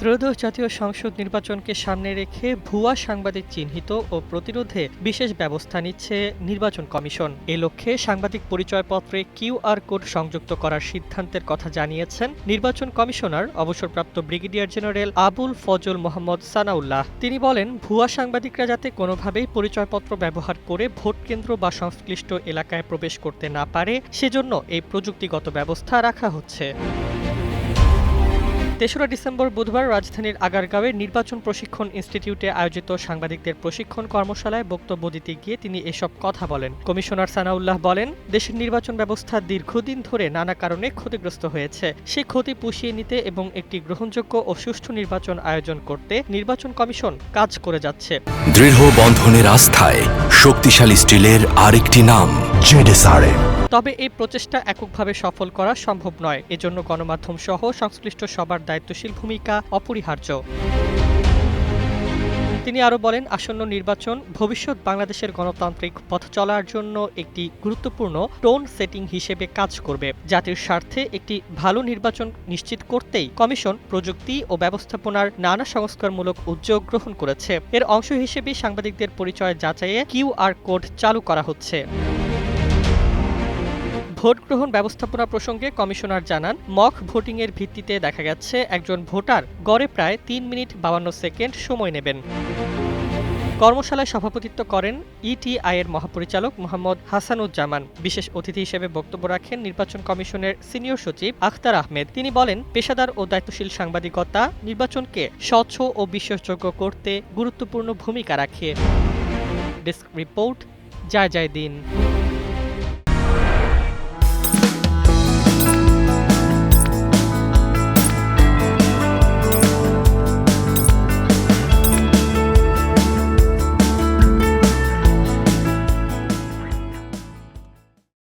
ত্রয়োদশ জাতীয় সংসদ নির্বাচনকে সামনে রেখে ভুয়া সাংবাদিক চিহ্নিত ও প্রতিরোধে বিশেষ ব্যবস্থা নিচ্ছে নির্বাচন কমিশন। এ লক্ষ্যে সাংবাদিক পরিচয়পত্রে কিউআর কোড সংযুক্ত করার সিদ্ধান্তের কথা জানিয়েছেন নির্বাচন কমিশনার অবসরপ্রাপ্ত ব্রিগেডিয়ার জেনারেল আবুল ফজল মোহাম্মদ সানাউল্লাহ। তিনি বলেন, ভুয়া সাংবাদিকরা যাতে কোনোভাবেই পরিচয়পত্র ব্যবহার করে ভোট কেন্দ্র বা সংশ্লিষ্ট এলাকায় প্রবেশ করতে না পারে, সেজন্য এই প্রযুক্তিগত ব্যবস্থা রাখা হচ্ছে। ৩রা ডিসেম্বর বুধবার রাজধানীর আগারগাঁওয়ের নির্বাচন প্রশিক্ষণ ইনস্টিটিউটে আয়োজিত সাংবাদিকদের প্রশিক্ষণ কর্মশালায় বক্তব্য দিতে গিয়ে তিনি এসব কথা বলেন। কমিশনার সানাউল্লাহ বলেন, দেশের নির্বাচন ব্যবস্থা দীর্ঘদিন ধরে নানা কারণে ক্ষতিগ্রস্ত হয়েছে। সেই ক্ষতি পুষিয়ে নিতে এবং একটি গ্রহণযোগ্য ও সুষ্ঠু নির্বাচন আয়োজন করতে নির্বাচন কমিশন কাজ করে যাচ্ছে। দৃঢ় বন্ধনের আস্থায় শক্তিশালী স্টিলের আরেকটি নাম জেডএসআরএম। তবে এই প্রচেষ্টা এককভাবে সফল করা সম্ভব নয়। এজন্য গণমাধ্যম সহ সংশ্লিষ্ট সবার দায়িত্বশীল ভূমিকা অপরিহার্য। তিনি আরও বলেন, আসন্ন নির্বাচন ভবিষ্যৎ বাংলাদেশের গণতান্ত্রিক পথ চলার জন্য একটি গুরুত্বপূর্ণ টোন সেটিং হিসেবে কাজ করবে। জাতির স্বার্থে একটি ভালো নির্বাচন নিশ্চিত করতেই কমিশন প্রযুক্তি ও ব্যবস্থাপনার নানা সংস্কারমূলক উদ্যোগ গ্রহণ করেছে। এর অংশ হিসেবে সাংবাদিকদের পরিচয় যাচাইয়ে কিউআর কোড চালু করা হচ্ছে। ভোট গ্রহণ ব্যবস্থাপনা প্রসঙ্গে কমিশনার জানান, মক ভোটিংয়ের ভিত্তিতে দেখা গেছে একজন ভোটার গড়ে প্রায় ৩ মিনিট ৫২ সেকেন্ড সময় নেবেন। কর্মশালায় সভাপতিত্ব করেন ইটিআইয়ের মহাপরিচালক মোহাম্মদ হাসানুজ্জামান। বিশেষ অতিথি হিসেবে বক্তব্য রাখেন নির্বাচন কমিশনের সিনিয়র সচিব আখতার আহমেদ। তিনি বলেন, পেশাদার ও দায়িত্বশীল সাংবাদিকতা নির্বাচনকে স্বচ্ছ ও বিশ্বাসযোগ্য করতে গুরুত্বপূর্ণ ভূমিকা রাখে। ডেস্ক রিপোর্ট, জয় জয় দিন।